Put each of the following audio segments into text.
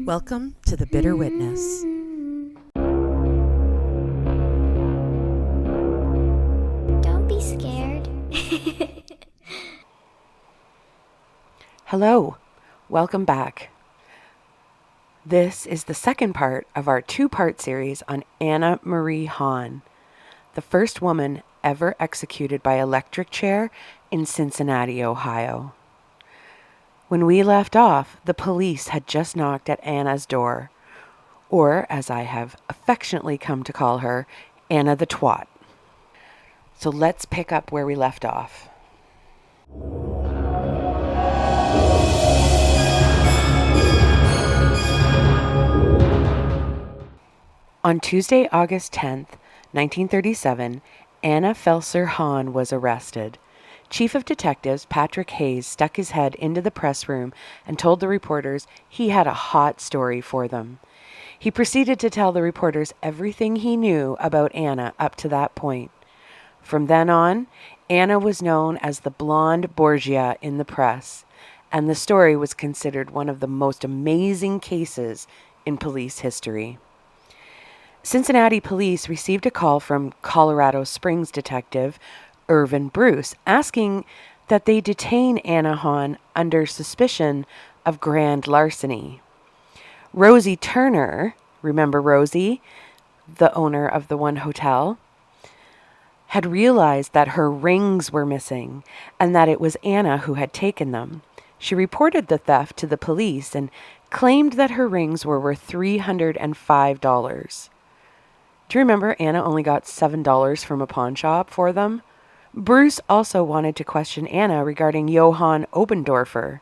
Welcome to The Bitter Witness. Don't be scared. Hello, welcome back. This is the second part of our two-part series on Anna Marie Hahn, the first woman ever executed by electric chair in Cincinnati, Ohio. When we left off, the police had just knocked at Anna's door, or as I have affectionately come to call her, Anna the Twat. So let's pick up where we left off. On Tuesday, August 10th, 1937, Anna Felser Hahn was arrested. Chief of Detectives Patrick Hayes stuck his head into the press room and told the reporters he had a hot story for them. He proceeded to tell the reporters everything he knew about Anna up to that point. From then on, Anna was known as the blonde Borgia in the press, and the story was considered one of the most amazing cases in police history. Cincinnati police received a call from Colorado Springs detective Irvin Bruce asking that they detain Anna Hahn under suspicion of grand larceny. Rosie Turner, remember Rosie, the owner of the one hotel, had realized that her rings were missing and that it was Anna who had taken them. She reported the theft to the police and claimed that her rings were worth $305. Do you remember Anna only got $7 from a pawn shop for them? Bruce also wanted to question Anna regarding Johann Obendorfer.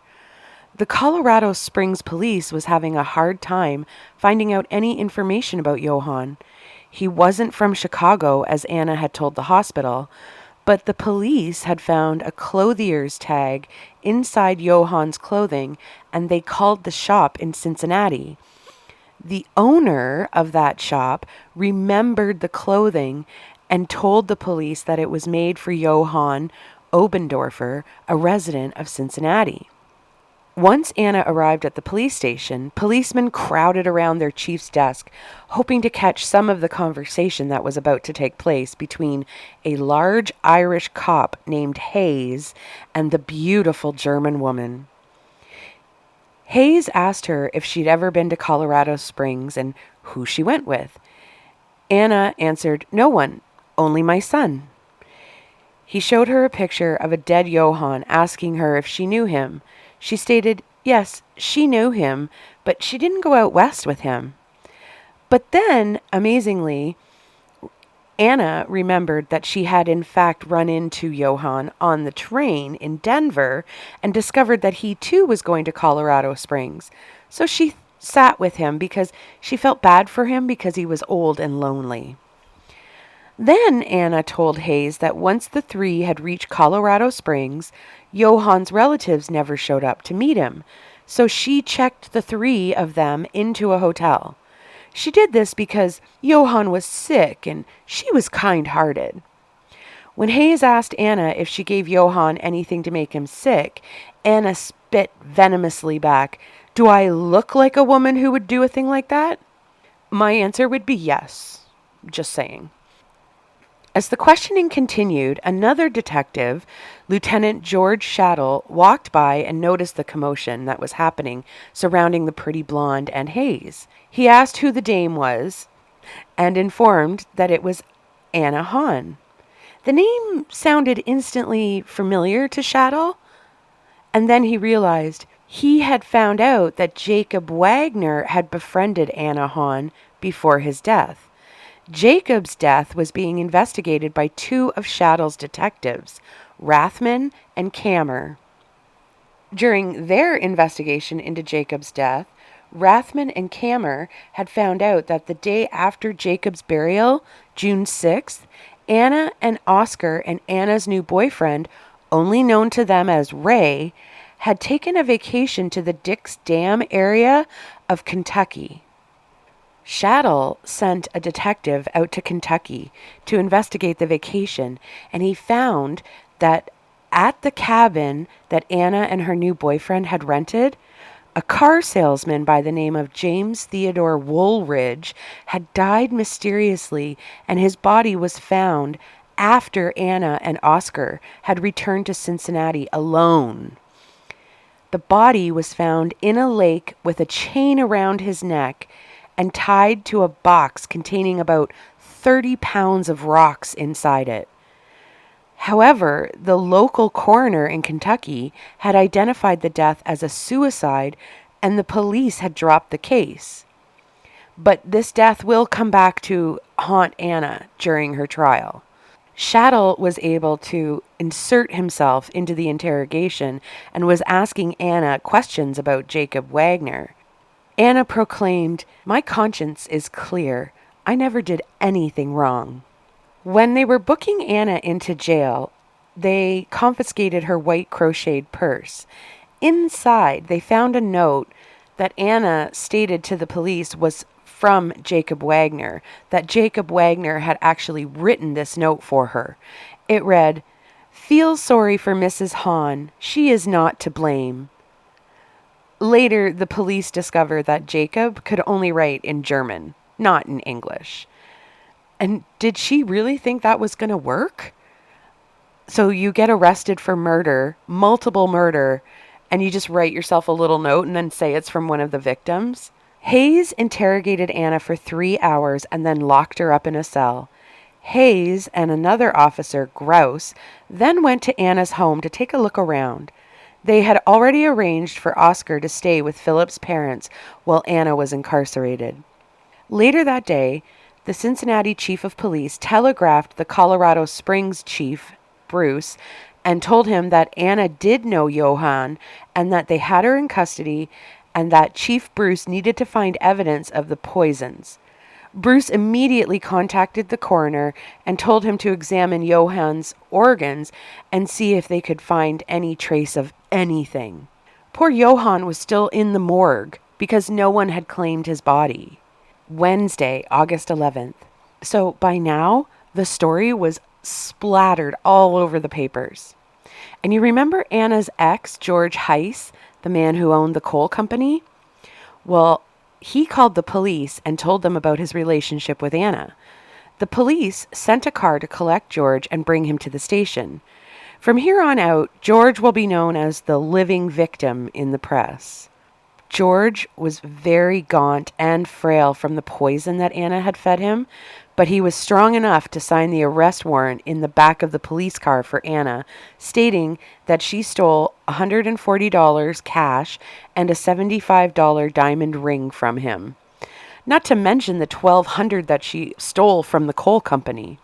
The Colorado Springs police was having a hard time finding out any information about Johann. He wasn't from Chicago, as Anna had told the hospital, but the police had found a clothier's tag inside Johann's clothing, and they called the shop in Cincinnati. The owner of that shop remembered the clothing and told the police that it was made for Johann Obendorfer, a resident of Cincinnati. Once Anna arrived at the police station, policemen crowded around their chief's desk, hoping to catch some of the conversation that was about to take place between a large Irish cop named Hayes and the beautiful German woman. Hayes asked her if she'd ever been to Colorado Springs and who she went with. Anna answered, "No one, only my son." He showed her a picture of a dead Johann, asking her if she knew him. She stated, yes, she knew him, but she didn't go out west with him. But then, amazingly, Anna remembered that she had in fact run into Johann on the train in Denver and discovered that he too was going to Colorado Springs. So she sat with him because she felt bad for him because he was old and lonely. Then Anna told Hayes that once the three had reached Colorado Springs, Johann's relatives never showed up to meet him. So she checked the three of them into a hotel. She did this because Johann was sick and she was kind-hearted. When Hayes asked Anna if she gave Johann anything to make him sick, Anna spit venomously back, "Do I look like a woman who would do a thing like that?" My answer would be yes. Just saying. As the questioning continued, another detective, Lieutenant George Shaddle, walked by and noticed the commotion that was happening surrounding the pretty blonde and Hayes. He asked who the dame was and informed that it was Anna Hahn. The name sounded instantly familiar to Shaddle, and then he realized he had found out that Jacob Wagner had befriended Anna Hahn before his death. Jacob's death was being investigated by two of Shaddle's detectives, Rathman and Kammer. During their investigation into Jacob's death, Rathman and Kammer had found out that the day after Jacob's burial, June 6th, Anna and Oscar and Anna's new boyfriend, only known to them as Ray, had taken a vacation to the Dick's Dam area of Kentucky. Shaddle sent a detective out to Kentucky to investigate the vacation, and he found that at the cabin that Anna and her new boyfriend had rented, A car salesman by the name of James Theodore Woolridge had died mysteriously, and his body was found after Anna and Oscar had returned to Cincinnati alone. The body was found in a lake with a chain around his neck and tied to a box containing about 30 pounds of rocks inside it. However, the local coroner in Kentucky had identified the death as a suicide, and the police had dropped the case. But this death will come back to haunt Anna during her trial. Shattle was able to insert himself into the interrogation and was asking Anna questions about Jacob Wagner. Anna proclaimed, "My conscience is clear. I never did anything wrong." When they were booking Anna into jail, they confiscated her white crocheted purse. Inside, they found a note that Anna stated to the police was from Jacob Wagner, that Jacob Wagner had actually written this note for her. It read, "Feel sorry for Mrs. Hahn. She is not to blame." Later, the police discovered that Jacob could only write in German, not in English. And did she really think that was going to work? So you get arrested for murder, multiple murder, and you just write yourself a little note and then say it's from one of the victims? Hayes interrogated Anna for 3 hours and then locked her up in a cell. Hayes and another officer, Grouse, then went to Anna's home to take a look around. They had already arranged for Oscar to stay with Philip's parents while Anna was incarcerated. Later that day, the Cincinnati chief of police telegraphed the Colorado Springs chief, Bruce, and told him that Anna did know Johann and that they had her in custody and that Chief Bruce needed to find evidence of the poisons. Bruce immediately contacted the coroner and told him to examine Johann's organs and see if they could find any trace of anything. Poor Johann was still in the morgue because no one had claimed his body. Wednesday, August 11th. So by now, the story was splattered all over the papers. And you remember Anna's ex, George Heiss, the man who owned the coal company? Well, he called the police and told them about his relationship with Anna. The police sent a car to collect George and bring him to the station. From here on out, George will be known as the living victim in the press. George was very gaunt and frail from the poison that Anna had fed him, but he was strong enough to sign the arrest warrant in the back of the police car for Anna, stating that she stole $140 cash and a $75 diamond ring from him. Not to mention the $1,200 that she stole from the coal company.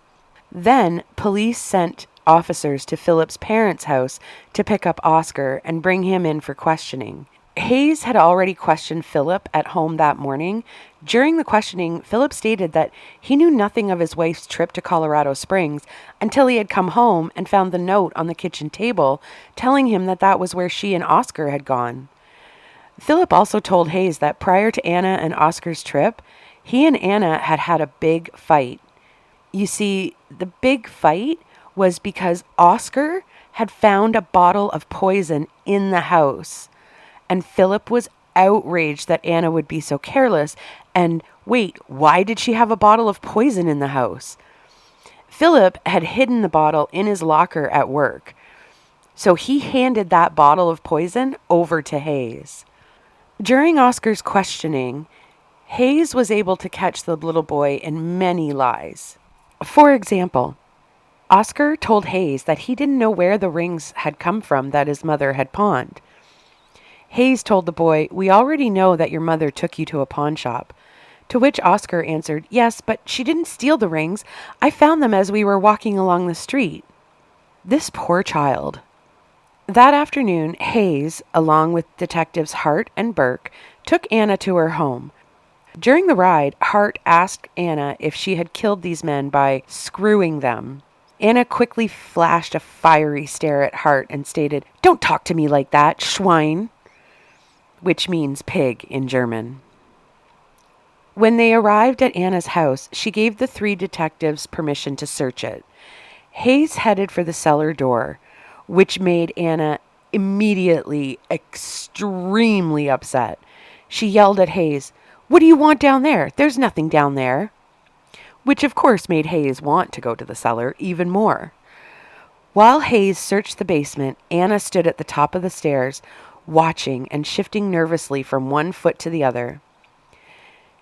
Then police sent officers to Philip's parents' house to pick up Oscar and bring him in for questioning. Hayes had already questioned Philip at home that morning. During the questioning, Philip stated that he knew nothing of his wife's trip to Colorado Springs until he had come home and found the note on the kitchen table telling him that that was where she and Oscar had gone. Philip also told Hayes that prior to Anna and Oscar's trip, he and Anna had had a big fight. You see, the big fight was because Oscar had found a bottle of poison in the house. And Philip was outraged that Anna would be so careless. And wait, why did she have a bottle of poison in the house? Philip had hidden the bottle in his locker at work. So he handed that bottle of poison over to Hayes. During Oscar's questioning, Hayes was able to catch the little boy in many lies. For example, Oscar told Hayes that he didn't know where the rings had come from that his mother had pawned. Hayes told the boy, "We already know that your mother took you to a pawn shop." To which Oscar answered, "Yes, but she didn't steal the rings. I found them as we were walking along the street." This poor child. That afternoon, Hayes, along with detectives Hart and Burke, took Anna to her home. During the ride, Hart asked Anna if she had killed these men by screwing them. Anna quickly flashed a fiery stare at Hart and stated, "Don't talk to me like that, Schwein," which means pig in German. When they arrived at Anna's house, she gave the 3 detectives permission to search it. Hayes headed for the cellar door, which made Anna immediately extremely upset. She yelled at Hayes, "What do you want down there? There's nothing down there." Which of course made Hayes want to go to the cellar even more. While Hayes searched the basement, Anna stood at the top of the stairs, watching and shifting nervously from one foot to the other.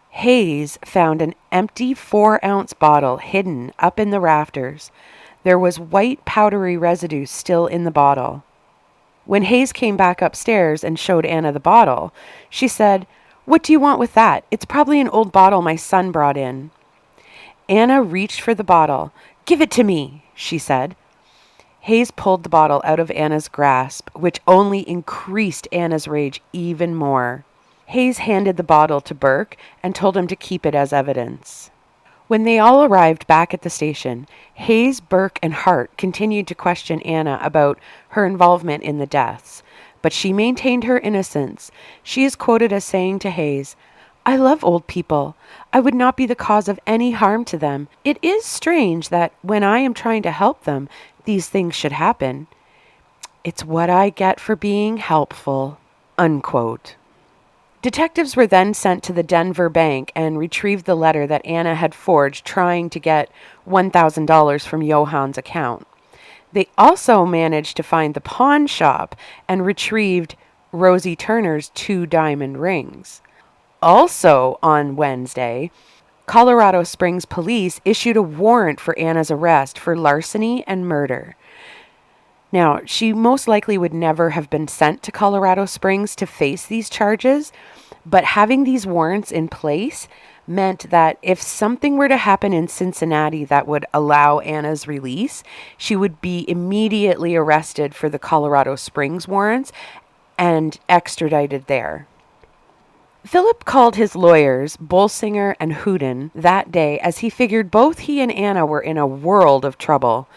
Hayes found an empty 4-ounce bottle hidden up in the rafters. There was white powdery residue still in the bottle. When Hayes came back upstairs and showed Anna the bottle, she said, "What do you want with that? It's probably an old bottle my son brought in." Anna reached for the bottle. "Give it to me," she said. Hayes pulled the bottle out of Anna's grasp, which only increased Anna's rage even more. Hayes handed the bottle to Burke and told him to keep it as evidence. When they all arrived back at the station, Hayes, Burke, and Hart continued to question Anna about her involvement in the deaths, but she maintained her innocence. She is quoted as saying to Hayes, "I love old people. I would not be the cause of any harm to them. It is strange that when I am trying to help them, these things should happen. It's what I get for being helpful." Unquote. Detectives were then sent to the Denver bank and retrieved the letter that Anna had forged trying to get $1,000 from Johann's account. They also managed to find the pawn shop and retrieved Rosie Turner's 2 diamond rings. Also on Wednesday, Colorado Springs police issued a warrant for Anna's arrest for larceny and murder. Now, she most likely would never have been sent to Colorado Springs to face these charges, but having these warrants in place meant that if something were to happen in Cincinnati that would allow Anna's release, she would be immediately arrested for the Colorado Springs warrants and extradited there. Philip called his lawyers, Bolsinger and Houdin, that day as he figured both he and Anna were in a world of trouble.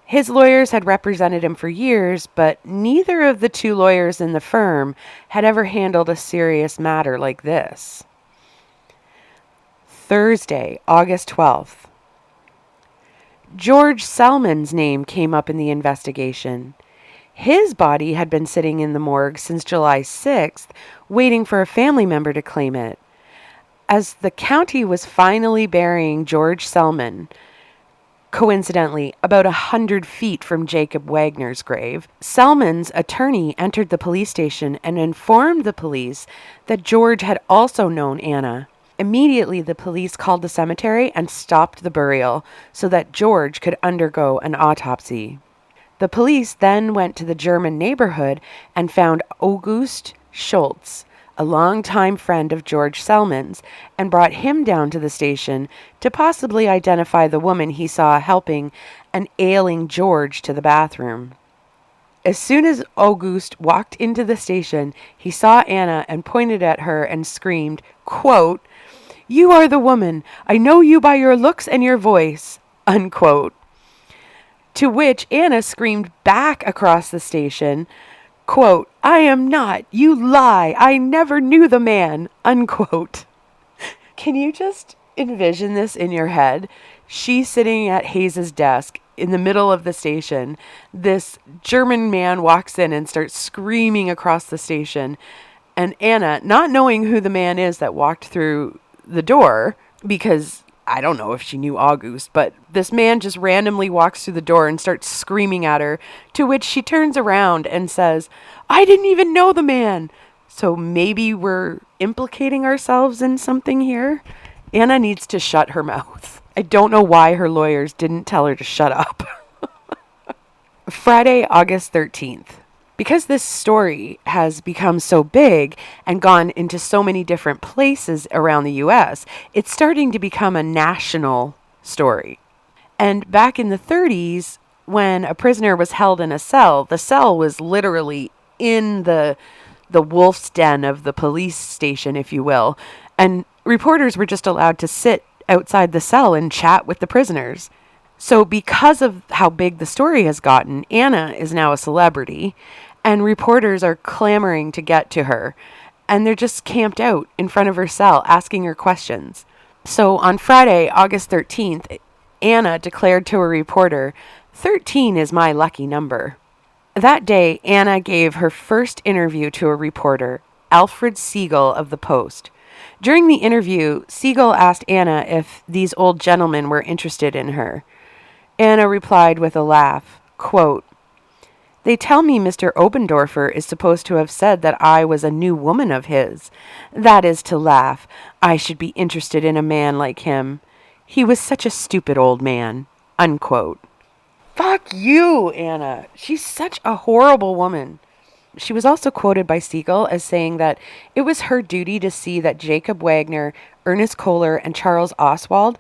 His lawyers had represented him for years, but neither of the 2 lawyers in the firm had ever handled a serious matter like this. Thursday, August 12th. George Selman's name came up in the investigation. His body had been sitting in the morgue since July 6th, waiting for a family member to claim it. As the county was finally burying George Selman, coincidentally, about 100 feet from Jacob Wagner's grave, Selman's attorney entered the police station and informed the police that George had also known Anna. Immediately, the police called the cemetery and stopped the burial so that George could undergo an autopsy. The police then went to the German neighborhood and found August Schultz, a longtime friend of George Selman's, and brought him down to the station to possibly identify the woman he saw helping an ailing George to the bathroom. As soon as August walked into the station, he saw Anna and pointed at her and screamed, quote, "You are the woman. I know you by your looks and your voice," unquote. To which Anna screamed back across the station, quote, "I am not. You lie. I never knew the man," unquote. Can you just envision this in your head? She's sitting at Hayes's desk in the middle of the station. This German man walks in and starts screaming across the station. And Anna, not knowing who the man is that walked through the door, because I don't know if she knew August, but this man just randomly walks through the door and starts screaming at her, to which she turns around and says, "I didn't even know the man." So maybe we're implicating ourselves in something here. Anna needs to shut her mouth. I don't know why her lawyers didn't tell her to shut up. Friday, August 13th. Because this story has become so big and gone into so many different places around the U.S., it's starting to become a national story. And back in the 30s, when a prisoner was held in a cell, the cell was literally in the wolf's den of the police station, if you will, and reporters were just allowed to sit outside the cell and chat with the prisoners. So because of how big the story has gotten, Anna is now a celebrity, and reporters are clamoring to get to her, and they're just camped out in front of her cell asking her questions. So on Friday, August 13th, Anna declared to a reporter, 13 is my lucky number. That day, Anna gave her first interview to a reporter, Alfred Siegel of the Post. During the interview, Siegel asked Anna if these old gentlemen were interested in her. Anna replied with a laugh, quote, "They tell me Mr. Obendorfer is supposed to have said that I was a new woman of his. That is to laugh. I should be interested in a man like him. He was such a stupid old man." Unquote. Fuck you, Anna. She's such a horrible woman. She was also quoted by Siegel as saying that it was her duty to see that Jacob Wagner, Ernest Kohler, and Charles Oswald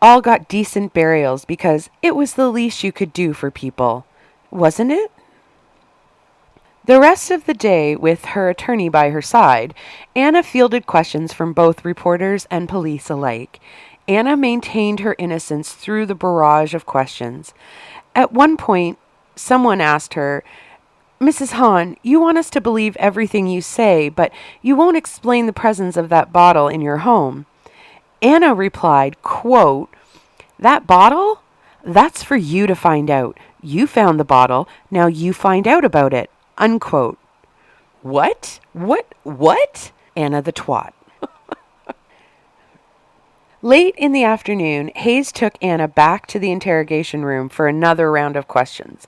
all got decent burials because it was the least you could do for people. Wasn't it? The rest of the day, with her attorney by her side, Anna fielded questions from both reporters and police alike. Anna maintained her innocence through the barrage of questions. At one point, someone asked her, "Mrs. Hahn, you want us to believe everything you say, but you won't explain the presence of that bottle in your home." Anna replied, quote, "That bottle? That's for you to find out. You found the bottle. Now you find out about it." Unquote. What? What? Anna the twat. Late in the afternoon, Hayes took Anna back to the interrogation room for another round of questions.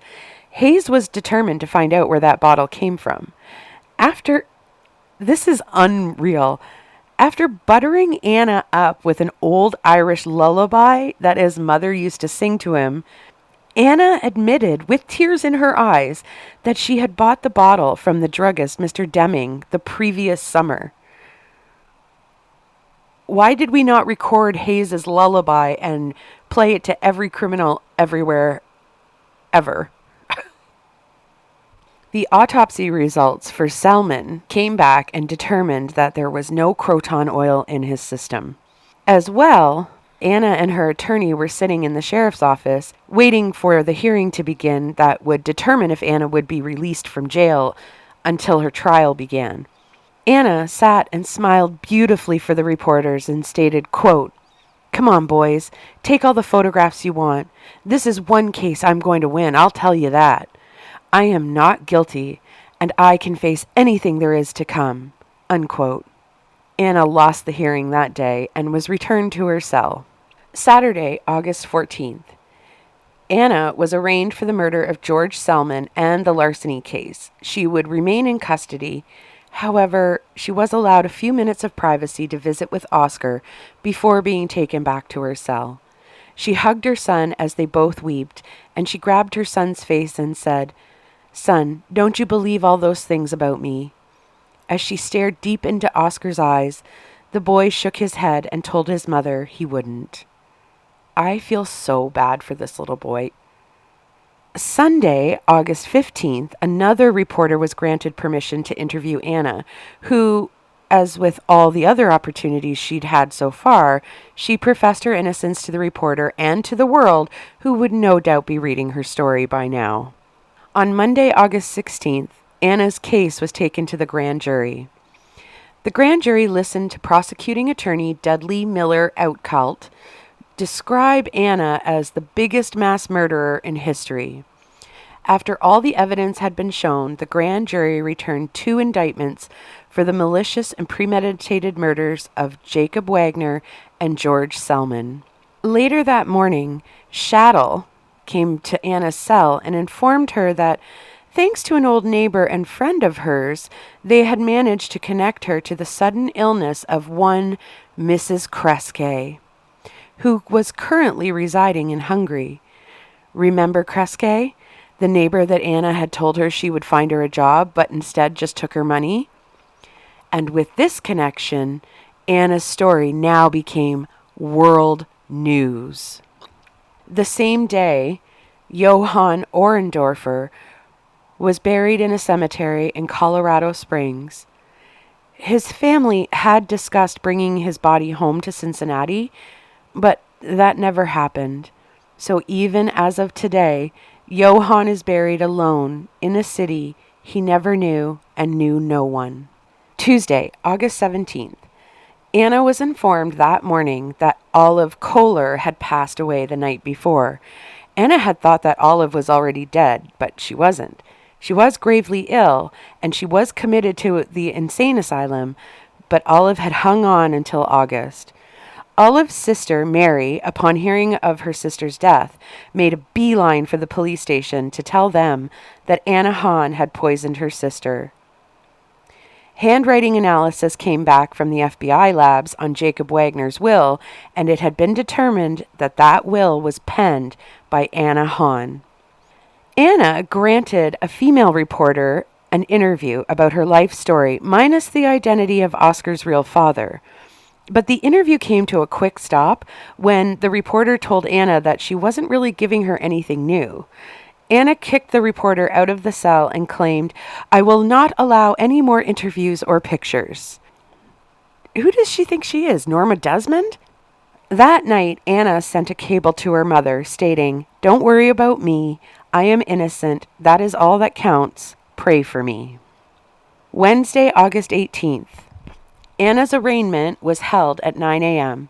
Hayes was determined to find out where that bottle came from. This is unreal. After buttering Anna up with an old Irish lullaby that his mother used to sing to him, Anna admitted, with tears in her eyes, that she had bought the bottle from the druggist, Mr. Deming, the previous summer. Why did we not record Hayes's lullaby and play it to every criminal everywhere, ever? The autopsy results for Selman came back and determined that there was no croton oil in his system. As well, Anna and her attorney were sitting in the sheriff's office waiting for the hearing to begin that would determine if Anna would be released from jail until her trial began. Anna sat and smiled beautifully for the reporters and stated, quote, "Come on, boys, take all the photographs you want. This is one case I'm going to win, I'll tell you that. I am not guilty, and I can face anything there is to come." Unquote. Anna lost the hearing that day and was returned to her cell. Saturday, August 14th. Anna was arraigned for the murder of George Selman and the larceny case. She would remain in custody. However, she was allowed a few minutes of privacy to visit with Oscar before being taken back to her cell. She hugged her son as they both wept, and she grabbed her son's face and said, "Son, don't you believe all those things about me?" As she stared deep into Oscar's eyes, the boy shook his head and told his mother he wouldn't. I feel so bad for this little boy. Sunday, August 15th, another reporter was granted permission to interview Anna, who, as with all the other opportunities she'd had so far, she professed her innocence to the reporter and to the world, who would no doubt be reading her story by now. On Monday, August 16th, Anna's case was taken to the grand jury. The grand jury listened to prosecuting attorney Dudley Miller Outcalt describe Anna as the biggest mass murderer in history. After all the evidence had been shown, the grand jury returned 2 indictments for the malicious and premeditated murders of Jacob Wagner and George Selman. Later that morning, Shattle came to Anna's cell and informed her that, thanks to an old neighbor and friend of hers, they had managed to connect her to the sudden illness of one Mrs. Kreske, who was currently residing in Hungary. Remember Kreske, the neighbor that Anna had told her she would find her a job, but instead just took her money? And with this connection, Anna's story now became world news. The same day, Johann Ohrendorfer was buried in a cemetery in Colorado Springs. His family had discussed bringing his body home to Cincinnati, but that never happened. So even as of today, Johann is buried alone in a city he never knew and knew no one. Tuesday, August 17th. Anna was informed that morning that Olive Kohler had passed away the night before. Anna had thought that Olive was already dead, but she wasn't. She was gravely ill, and she was committed to the insane asylum, but Olive had hung on until August. Olive's sister, Mary, upon hearing of her sister's death, made a beeline for the police station to tell them that Anna Hahn had poisoned her sister. Handwriting analysis came back from the FBI labs on Jacob Wagner's will, and it had been determined that that will was penned by Anna Hahn. Anna granted a female reporter an interview about her life story, minus the identity of Oscar's real father. But the interview came to a quick stop when the reporter told Anna that she wasn't really giving her anything new. Anna kicked the reporter out of the cell and claimed, "I will not allow any more interviews or pictures." Who does she think she is, Norma Desmond? That night, Anna sent a cable to her mother stating, "Don't worry about me. I am innocent. That is all that counts. Pray for me." Wednesday, August 18th. Anna's arraignment was held at 9 a.m.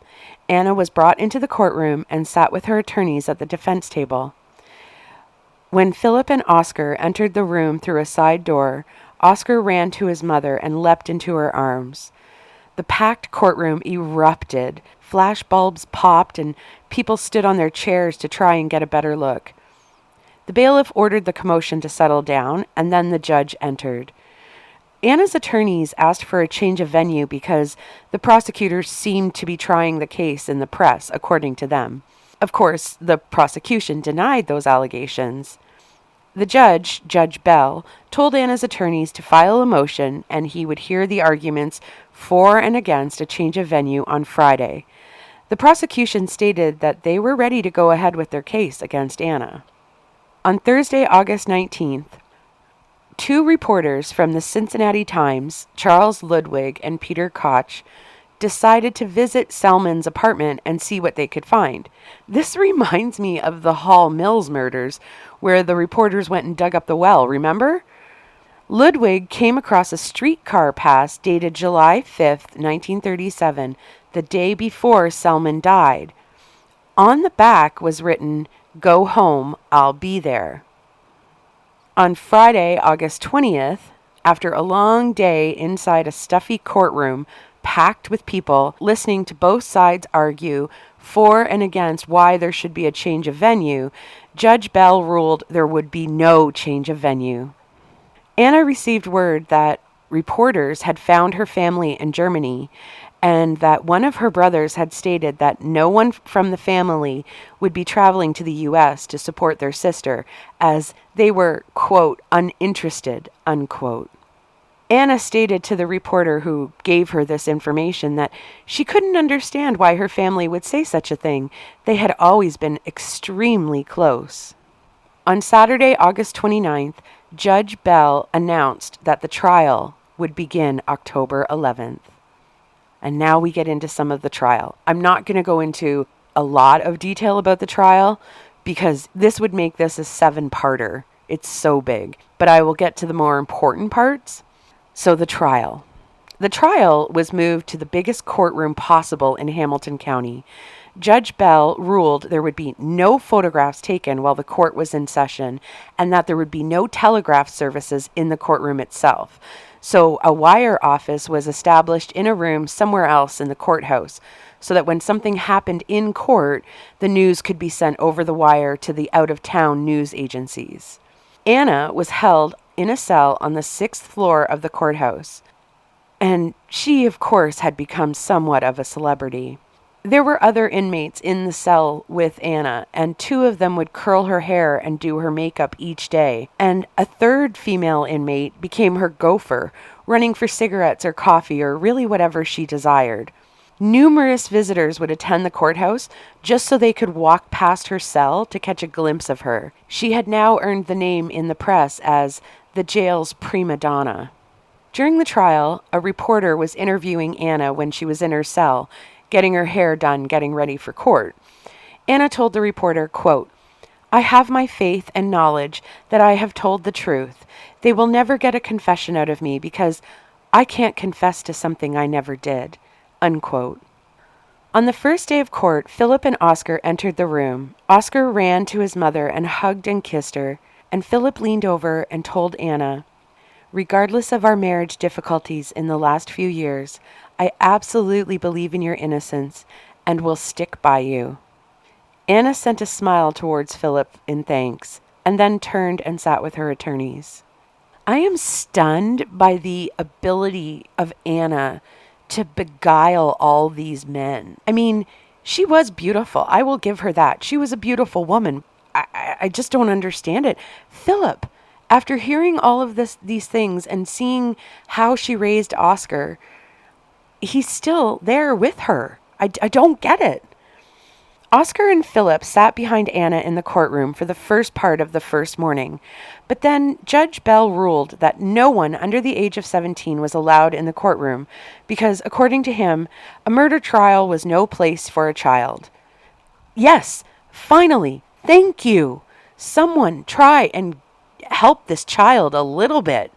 Anna was brought into the courtroom and sat with her attorneys at the defense table. When Philip and Oscar entered the room through a side door, Oscar ran to his mother and leapt into her arms. The packed courtroom erupted. Flash bulbs popped and people stood on their chairs to try and get a better look. The bailiff ordered the commotion to settle down, and then the judge entered. Anna's attorneys asked for a change of venue because the prosecutors seemed to be trying the case in the press, according to them. Of course, the prosecution denied those allegations. The judge, Judge Bell, told Anna's attorneys to file a motion and he would hear the arguments for and against a change of venue on Friday. The prosecution stated that they were ready to go ahead with their case against Anna. On Thursday, August 19th, two reporters from the Cincinnati Times, Charles Ludwig and Peter Koch, decided to visit Selman's apartment and see what they could find. This reminds me of the Hall Mills murders, where the reporters went and dug up the well, remember? Ludwig came across a streetcar pass dated July 5th, 1937, the day before Selman died. On the back was written, "Go home, I'll be there." On Friday, August 20th, after a long day inside a stuffy courtroom packed with people listening to both sides argue for and against why there should be a change of venue, Judge Bell ruled there would be no change of venue. Anna received word that reporters had found her family in Germany and that one of her brothers had stated that no one from the family would be traveling to the U.S. to support their sister, as they were, quote, uninterested, unquote. Anna stated to the reporter who gave her this information that she couldn't understand why her family would say such a thing. They had always been extremely close. On Saturday, August 29th, Judge Bell announced that the trial would begin October 11th. And now we get into some of the trial. I'm not going to go into a lot of detail about the trial because this would make this a 7-parter. It's so big. But I will get to the more important parts. So the trial. The trial was moved to the biggest courtroom possible in Hamilton County. Judge Bell ruled there would be no photographs taken while the court was in session and that there would be no telegraph services in the courtroom itself. So a wire office was established in a room somewhere else in the courthouse so that when something happened in court, the news could be sent over the wire to the out-of-town news agencies. Anna was held in a cell on the 6th floor of the courthouse, and she, of course, had become somewhat of a celebrity. There were other inmates in the cell with Anna, and 2 of them would curl her hair and do her makeup each day. And a 3rd female inmate became her gopher, running for cigarettes or coffee or really whatever she desired. Numerous visitors would attend the courthouse just so they could walk past her cell to catch a glimpse of her. She had now earned the name in the press as the jail's prima donna. During the trial, a reporter was interviewing Anna when she was in her cell, getting her hair done, getting ready for court. Anna told the reporter, quote, "I have my faith and knowledge that I have told the truth. They will never get a confession out of me because I can't confess to something I never did," unquote. On the first day of court, Philip and Oscar entered the room. Oscar ran to his mother and hugged and kissed her, and Philip leaned over and told Anna, "Regardless of our marriage difficulties in the last few years, I absolutely believe in your innocence and will stick by you." Anna sent a smile towards Philip in thanks, and then turned and sat with her attorneys. I am stunned by the ability of Anna to beguile all these men. I mean, she was beautiful. I will give her that. She was a beautiful woman. I just don't understand it. Philip, after hearing all of these things and seeing how she raised Oscar, he's still there with her. I don't get it. Oscar and Philip sat behind Anna in the courtroom for the first part of the first morning, but then Judge Bell ruled that no one under the age of 17 was allowed in the courtroom because, according to him, a murder trial was no place for a child. Yes, finally, thank you. Someone try and help this child a little bit.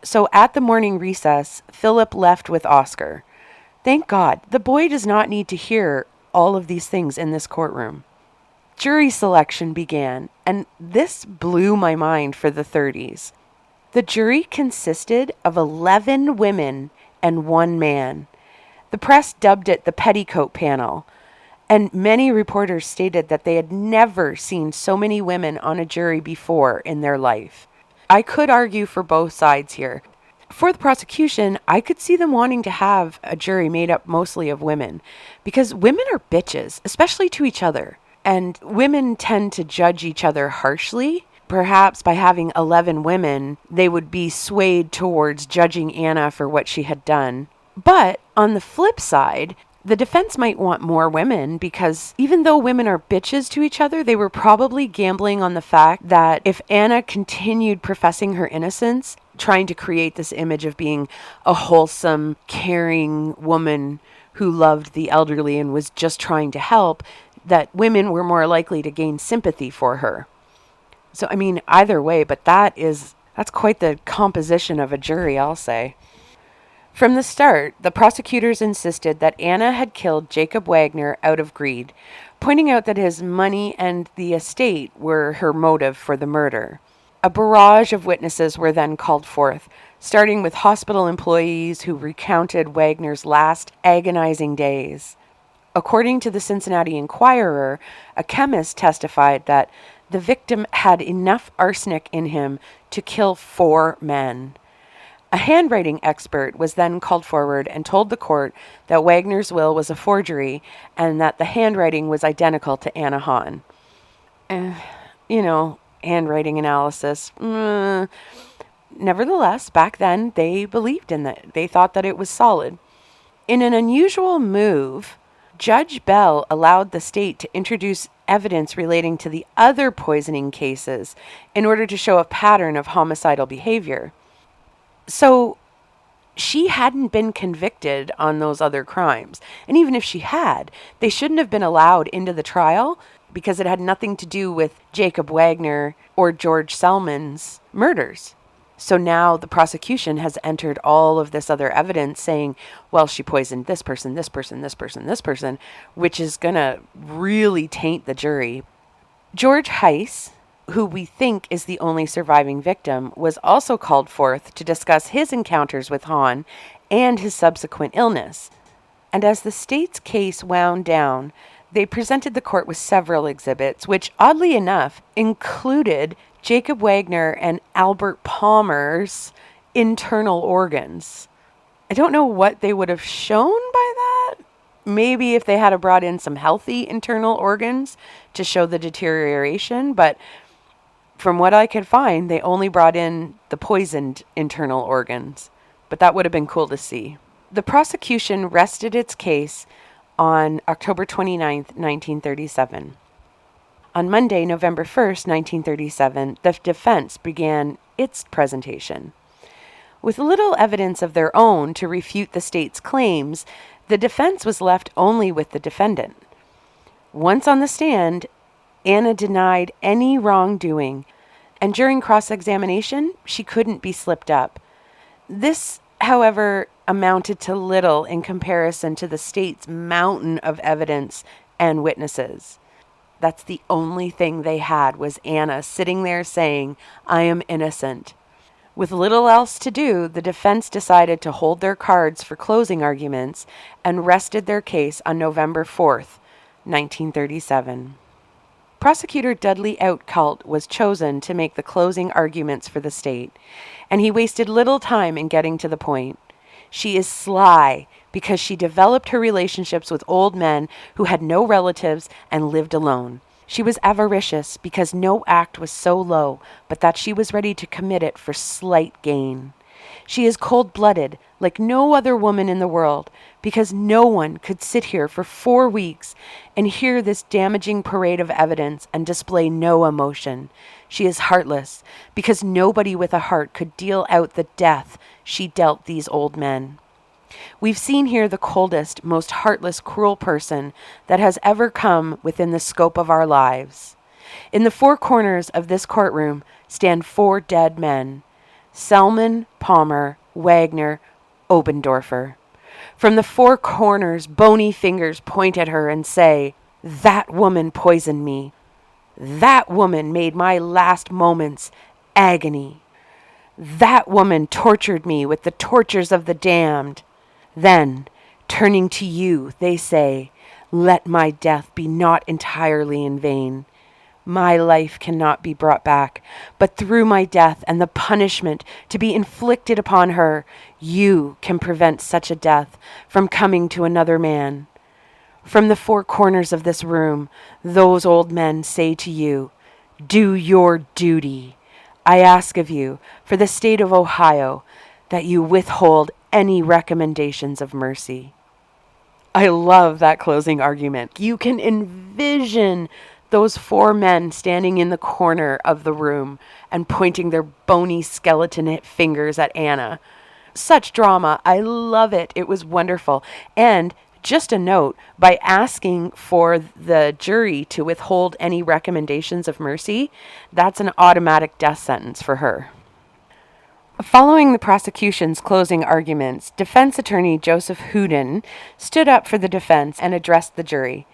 So at the morning recess, Philip left with Oscar. Thank God, the boy does not need to hear all of these things in this courtroom. Jury selection began, and this blew my mind for the 30s. The jury consisted of 11 women and 1 man. The press dubbed it the petticoat panel, and many reporters stated that they had never seen so many women on a jury before in their life. I could argue for both sides here. For the prosecution, I could see them wanting to have a jury made up mostly of women, because women are bitches, especially to each other. And women tend to judge each other harshly. Perhaps by having 11 women, they would be swayed towards judging Anna for what she had done. But on the flip side, the defense might want more women because even though women are bitches to each other, they were probably gambling on the fact that if Anna continued professing her innocence, trying to create this image of being a wholesome, caring woman who loved the elderly and was just trying to help, that women were more likely to gain sympathy for her. So, I mean, either way, but that's quite the composition of a jury, I'll say. From the start, the prosecutors insisted that Anna had killed Jacob Wagner out of greed, pointing out that his money and the estate were her motive for the murder. A barrage of witnesses were then called forth, starting with hospital employees who recounted Wagner's last agonizing days. According to the Cincinnati Enquirer, a chemist testified that the victim had enough arsenic in him to kill 4 men. A handwriting expert was then called forward and told the court that Wagner's will was a forgery and that the handwriting was identical to Anna Hahn. Handwriting analysis. Nevertheless, back then, they believed in that. They thought that it was solid. In an unusual move, Judge Bell allowed the state to introduce evidence relating to the other poisoning cases in order to show a pattern of homicidal behavior. So she hadn't been convicted on those other crimes. And even if she had, they shouldn't have been allowed into the trial because it had nothing to do with Jacob Wagner or George Selman's murders. So now the prosecution has entered all of this other evidence saying, well, she poisoned this person, this person, this person, this person, which is going to really taint the jury. George Heiss, who we think is the only surviving victim, was also called forth to discuss his encounters with Hahn and his subsequent illness. And as the state's case wound down, they presented the court with several exhibits, which, oddly enough, included Jacob Wagner and Albert Palmer's internal organs. I don't know what they would have shown by that. Maybe if they had brought in some healthy internal organs to show the deterioration, but from what I could find, they only brought in the poisoned internal organs. But that would have been cool to see. The prosecution rested its case on October 29th, 1937. On Monday, November 1st, 1937, the defense began its presentation. With little evidence of their own to refute the state's claims, the defense was left only with the defendant. Once on the stand, Anna denied any wrongdoing, and during cross-examination, she couldn't be slipped up. This, however, amounted to little in comparison to the state's mountain of evidence and witnesses. That's the only thing they had, was Anna sitting there saying, "I am innocent." With little else to do, the defense decided to hold their cards for closing arguments and rested their case on November 4th, 1937. Prosecutor Dudley Outcalt was chosen to make the closing arguments for the state, and he wasted little time in getting to the point. She is sly because she developed her relationships with old men who had no relatives and lived alone. She was avaricious because no act was so low but that she was ready to commit it for slight gain. She is cold-blooded like no other woman in the world because no one could sit here for 4 weeks and hear this damaging parade of evidence and display no emotion. She is heartless because nobody with a heart could deal out the death she dealt these old men. We've seen here the coldest, most heartless, cruel person that has ever come within the scope of our lives. In the 4 corners of this courtroom stand 4 dead men: Selman, Palmer, Wagner, Obendorfer. From the 4 corners, bony fingers point at her and say, "That woman poisoned me. That woman made my last moments agony. That woman tortured me with the tortures of the damned." Then, turning to you, they say, "Let my death be not entirely in vain. My life cannot be brought back, but through my death and the punishment to be inflicted upon her, you can prevent such a death from coming to another man." From the 4 corners of this room, those old men say to you, "Do your duty. I ask of you, for the state of Ohio, that you withhold any recommendations of mercy." I love that closing argument. You can envision those 4 men standing in the corner of the room and pointing their bony skeleton fingers at Anna. Such drama. I love it. It was wonderful. And just a note, by asking for the jury to withhold any recommendations of mercy, that's an automatic death sentence for her. Following the prosecution's closing arguments, defense attorney Joseph Houdin stood up for the defense and addressed the jury.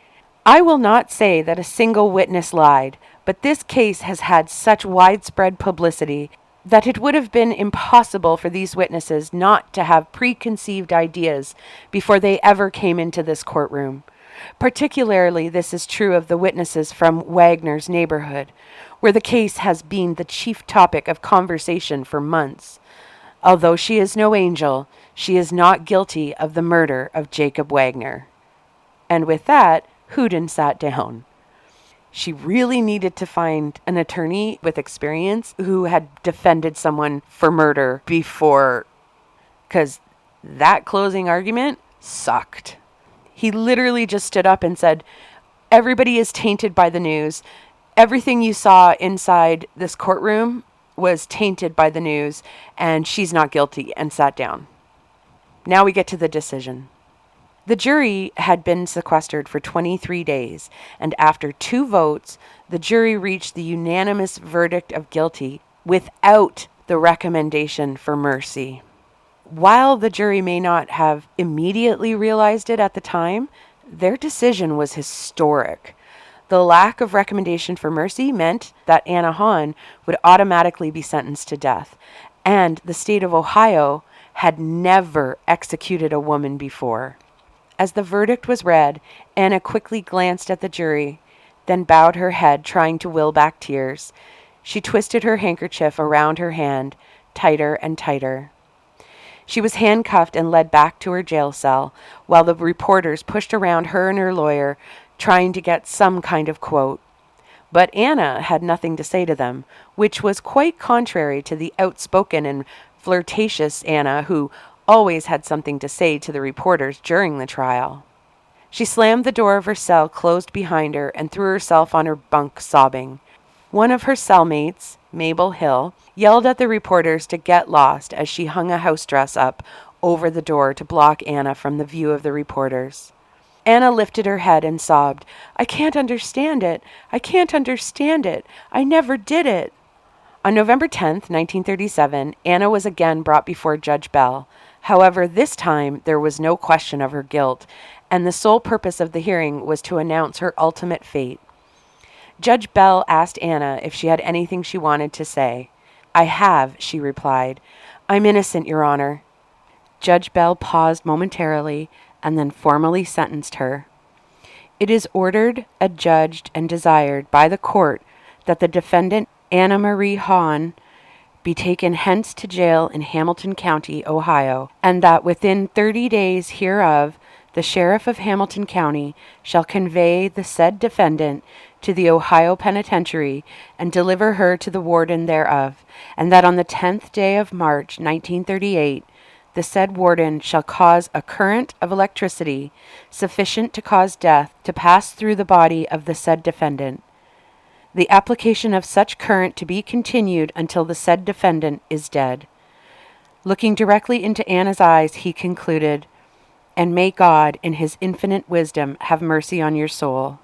"I will not say that a single witness lied, but this case has had such widespread publicity that it would have been impossible for these witnesses not to have preconceived ideas before they ever came into this courtroom. Particularly, this is true of the witnesses from Wagner's neighborhood, where the case has been the chief topic of conversation for months. Although she is no angel, she is not guilty of the murder of Jacob Wagner." And with that, Houdin sat down. She really needed to find an attorney with experience who had defended someone for murder before, because that closing argument sucked. He literally just stood up and said, "Everybody is tainted by the news. Everything you saw inside this courtroom was tainted by the news, and she's not guilty," and sat down. Now we get to the decision. The jury had been sequestered for 23 days, and after 2 votes, the jury reached the unanimous verdict of guilty without the recommendation for mercy. While the jury may not have immediately realized it at the time, their decision was historic. The lack of recommendation for mercy meant that Anna Hahn would automatically be sentenced to death, and the state of Ohio had never executed a woman before. As the verdict was read, Anna quickly glanced at the jury, then bowed her head, trying to will back tears. She twisted her handkerchief around her hand, tighter and tighter. She was handcuffed and led back to her jail cell, while the reporters pushed around her and her lawyer, trying to get some kind of quote. But Anna had nothing to say to them, which was quite contrary to the outspoken and flirtatious Anna, who always had something to say to the reporters during the trial. She slammed the door of her cell closed behind her and threw herself on her bunk, sobbing. One of her cellmates, Mabel Hill, yelled at the reporters to get lost as she hung a house dress up over the door to block Anna from the view of the reporters. Anna lifted her head and sobbed, "I can't understand it. I can't understand it. I never did it." On November 10th, 1937, Anna was again brought before Judge Bell. However, this time there was no question of her guilt, and the sole purpose of the hearing was to announce her ultimate fate. Judge Bell asked Anna if she had anything she wanted to say. "I have," she replied. "I'm innocent, Your Honor." Judge Bell paused momentarily and then formally sentenced her. "It is ordered, adjudged, and desired by the court that the defendant, Anna Marie Hahn, be taken hence to jail in Hamilton County, Ohio, and that within 30 days hereof the sheriff of Hamilton County shall convey the said defendant to the Ohio Penitentiary and deliver her to the warden thereof, and that on the 10th day of March, 1938, the said warden shall cause a current of electricity sufficient to cause death to pass through the body of the said defendant. The application of such current to be continued until the said defendant is dead." Looking directly into Anna's eyes, he concluded, "And may God, in his infinite wisdom, have mercy on your soul."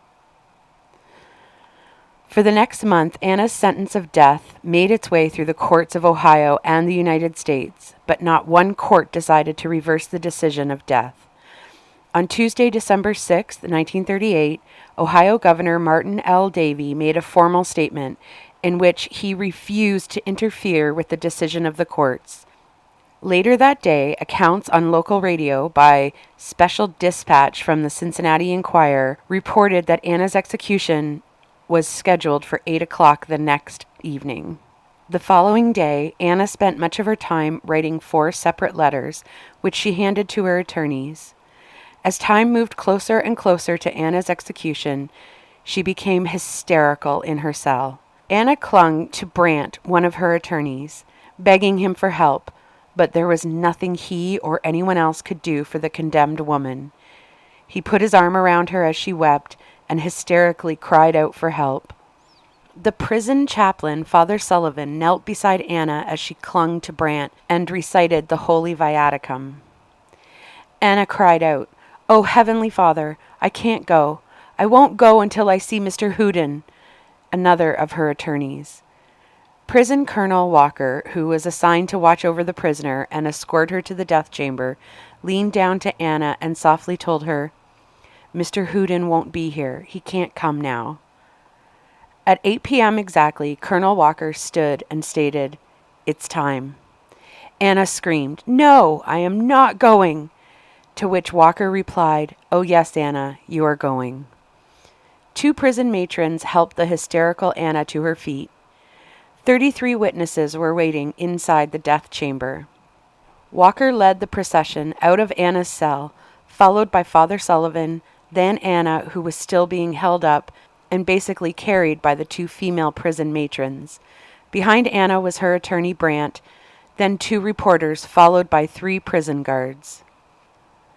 For the next month, Anna's sentence of death made its way through the courts of Ohio and the United States, but not one court decided to reverse the decision of death. On Tuesday, December 6, 1938, Ohio Governor Martin L. Davey made a formal statement in which he refused to interfere with the decision of the courts. Later that day, accounts on local radio by Special Dispatch from the Cincinnati Enquirer reported that Anna's execution was scheduled for 8 o'clock the next evening. The following day, Anna spent much of her time writing 4 separate letters, which she handed to her attorneys. As time moved closer and closer to Anna's execution, she became hysterical in her cell. Anna clung to Brandt, one of her attorneys, begging him for help, but there was nothing he or anyone else could do for the condemned woman. He put his arm around her as she wept and hysterically cried out for help. The prison chaplain, Father Sullivan, knelt beside Anna as she clung to Brandt and recited the Holy Viaticum. Anna cried out, "Oh, Heavenly Father, I can't go. I won't go until I see Mr. Houdin," another of her attorneys. Prison Colonel Walker, who was assigned to watch over the prisoner and escort her to the death chamber, leaned down to Anna and softly told her, "Mr. Houdin won't be here. He can't come now." At 8 p.m. exactly, Colonel Walker stood and stated, "It's time." Anna screamed, "No, I am not going." To which Walker replied, "Oh yes, Anna, you are going." 2 prison matrons helped the hysterical Anna to her feet. 33 witnesses were waiting inside the death chamber. Walker led the procession out of Anna's cell, followed by Father Sullivan, then Anna, who was still being held up and basically carried by the 2 female prison matrons. Behind Anna was her attorney Brandt, then 2 reporters, followed by 3 prison guards.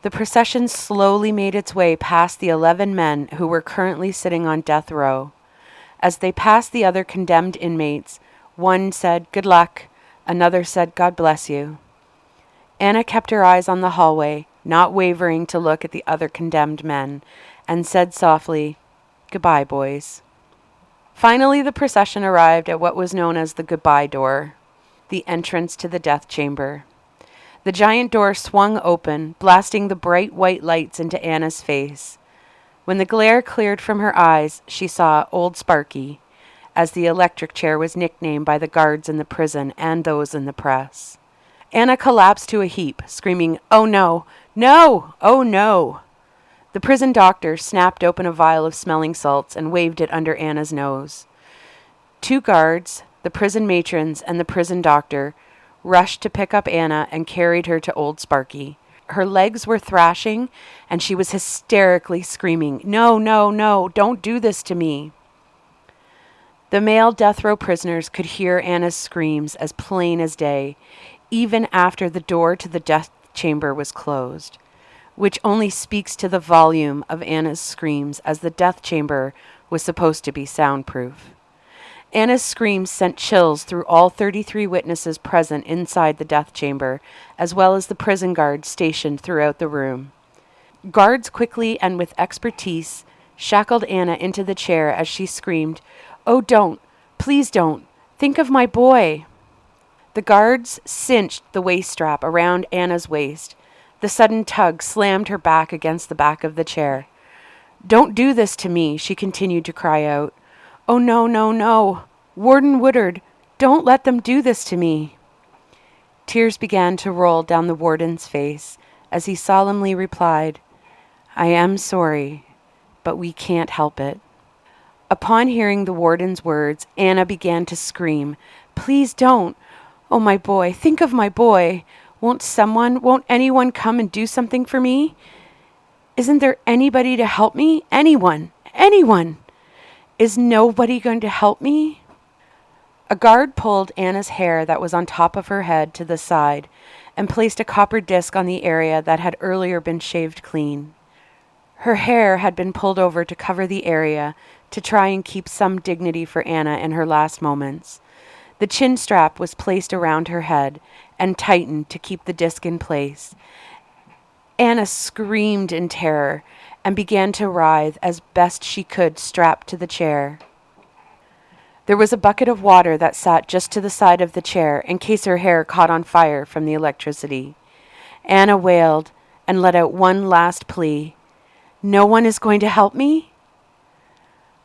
The procession slowly made its way past the 11 men who were currently sitting on death row. As they passed the other condemned inmates, one said, "Good luck," another said, "God bless you." Anna kept her eyes on the hallway, not wavering to look at the other condemned men, and said softly, "Goodbye, boys." Finally, the procession arrived at what was known as the goodbye door, the entrance to the death chamber. The giant door swung open, blasting the bright white lights into Anna's face. When the glare cleared from her eyes, she saw Old Sparky, as the electric chair was nicknamed by the guards in the prison and those in the press. Anna collapsed to a heap, screaming, "Oh no! No! Oh no!" The prison doctor snapped open a vial of smelling salts and waved it under Anna's nose. 2 guards, the prison matrons, and the prison doctor rushed to pick up Anna and carried her to Old Sparky. Her legs were thrashing, and she was hysterically screaming, "No, no, no, don't do this to me." The male death row prisoners could hear Anna's screams as plain as day, even after the door to the death chamber was closed, which only speaks to the volume of Anna's screams, as the death chamber was supposed to be soundproof. Anna's screams sent chills through all 33 witnesses present inside the death chamber, as well as the prison guards stationed throughout the room. Guards quickly and with expertise shackled Anna into the chair as she screamed, "Oh, don't! Please don't! Think of my boy!" The guards cinched the waist strap around Anna's waist. The sudden tug slammed her back against the back of the chair. "Don't do this to me," she continued to cry out. "Oh, no, no, no. Warden Woodard, don't let them do this to me." Tears began to roll down the warden's face as he solemnly replied, "I am sorry, but we can't help it." Upon hearing the warden's words, Anna began to scream, "Please don't! Oh, my boy, think of my boy! Won't anyone come and do something for me? Isn't there anybody to help me? Anyone! Is nobody going to help me?" A guard pulled Anna's hair that was on top of her head to the side and placed a copper disc on the area that had earlier been shaved clean. Her hair had been pulled over to cover the area to try and keep some dignity for Anna in her last moments. The chin strap was placed around her head and tightened to keep the disc in place. Anna screamed in terror and began to writhe as best she could strapped to the chair. There was a bucket of water that sat just to the side of the chair in case her hair caught on fire from the electricity. Anna wailed and let out one last plea. "No one is going to help me?"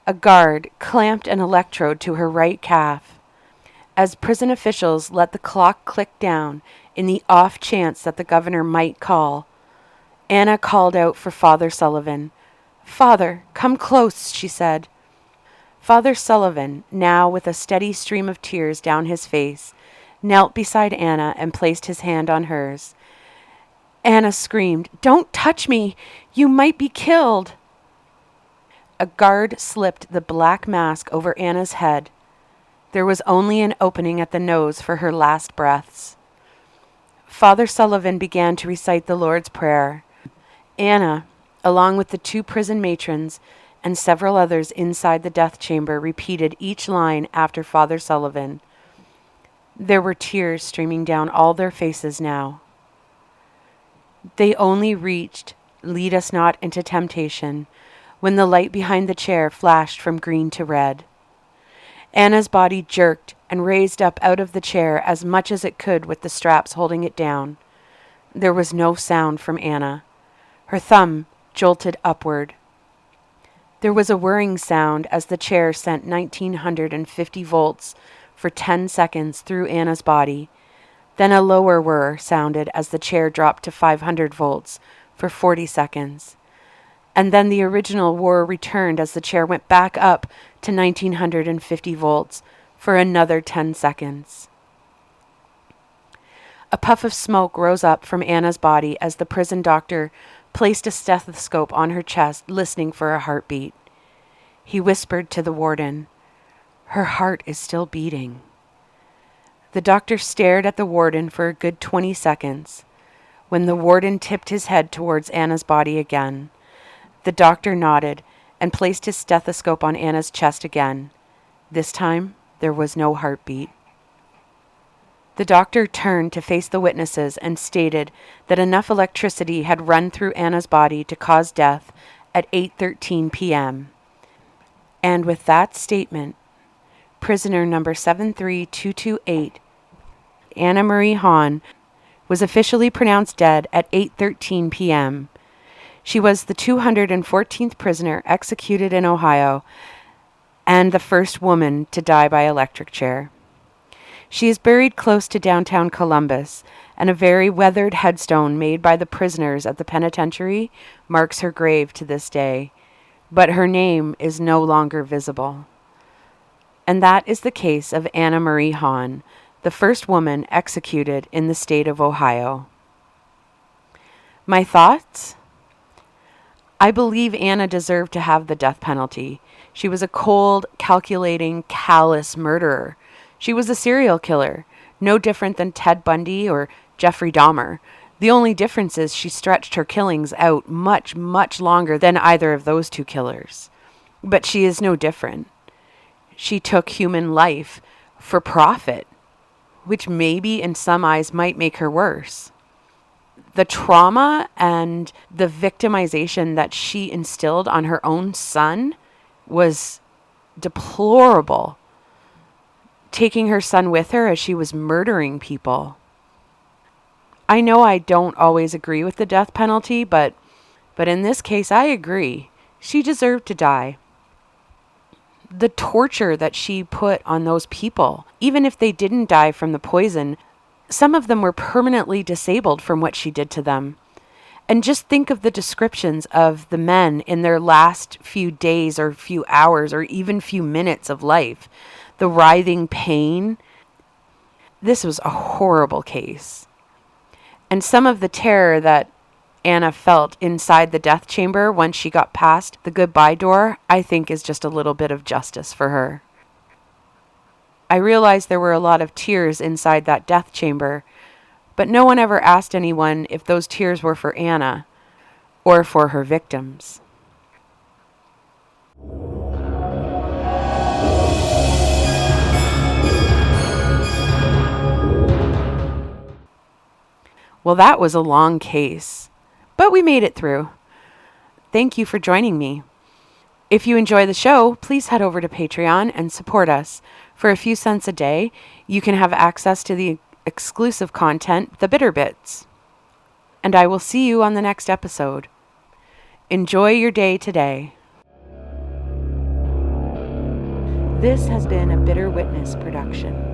A guard clamped an electrode to her right calf. As prison officials let the clock click down in the off chance that the governor might call, Anna called out for Father Sullivan. "Father, come close," she said. Father Sullivan, now with a steady stream of tears down his face, knelt beside Anna and placed his hand on hers. Anna screamed, "Don't touch me! You might be killed!" A guard slipped the black mask over Anna's head. There was only an opening at the nose for her last breaths. Father Sullivan began to recite the Lord's Prayer. Anna, along with the 2 prison matrons and several others inside the death chamber, repeated each line after Father Sullivan. There were tears streaming down all their faces now. They only reached, "Lead us not into temptation," when the light behind the chair flashed from green to red. Anna's body jerked and raised up out of the chair as much as it could with the straps holding it down. There was no sound from Anna. Her thumb jolted upward. There was a whirring sound as the chair sent 1950 volts for 10 seconds through Anna's body. Then a lower whir sounded as the chair dropped to 500 volts for 40 seconds. And then the original whir returned as the chair went back up to 1950 volts for another 10 seconds. A puff of smoke rose up from Anna's body as the prison doctor placed a stethoscope on her chest, listening for a heartbeat. He whispered to the warden, "Her heart is still beating." The doctor stared at the warden for a good 20 seconds. When the warden tipped his head towards Anna's body again, the doctor nodded and placed his stethoscope on Anna's chest again. This time, there was no heartbeat. The doctor turned to face the witnesses and stated that enough electricity had run through Anna's body to cause death at 8:13 p.m. And with that statement, prisoner number 73228, Anna Marie Hahn, was officially pronounced dead at 8:13 p.m. She was the 214th prisoner executed in Ohio and the first woman to die by electric chair. She is buried close to downtown Columbus, and a very weathered headstone made by the prisoners at the penitentiary marks her grave to this day, but her name is no longer visible. And that is the case of Anna Marie Hahn, the first woman executed in the state of Ohio. My thoughts? I believe Anna deserved to have the death penalty. She was a cold, calculating, callous murderer. She was a serial killer, no different than Ted Bundy or Jeffrey Dahmer. The only difference is she stretched her killings out much, much longer than either of those 2 killers. But she is no different. She took human life for profit, which maybe in some eyes might make her worse. The trauma and the victimization that she instilled on her own son was deplorable. Taking her son with her as she was murdering people. I know I don't always agree with the death penalty, but in this case I agree. She deserved to die. the torture that she put on those people. Even if they didn't die from the poison, some of them were permanently disabled from what she did to them. And just think of the descriptions of the men in their last few days or few hours or even few minutes of life. The writhing pain. This was a horrible case. And some of the terror that Anna felt inside the death chamber once she got past the goodbye door, I think is just a little bit of justice for her. I realized there were a lot of tears inside that death chamber, but no one ever asked anyone if those tears were for Anna or for her victims. Well, that was a long case, but we made it through. Thank you for joining me. If you enjoy the show, please head over to Patreon and support us. For a few cents a day, you can have access to the exclusive content, The Bitter Bits. And I will see you on the next episode. Enjoy your day today. This has been a Bitter Witness production.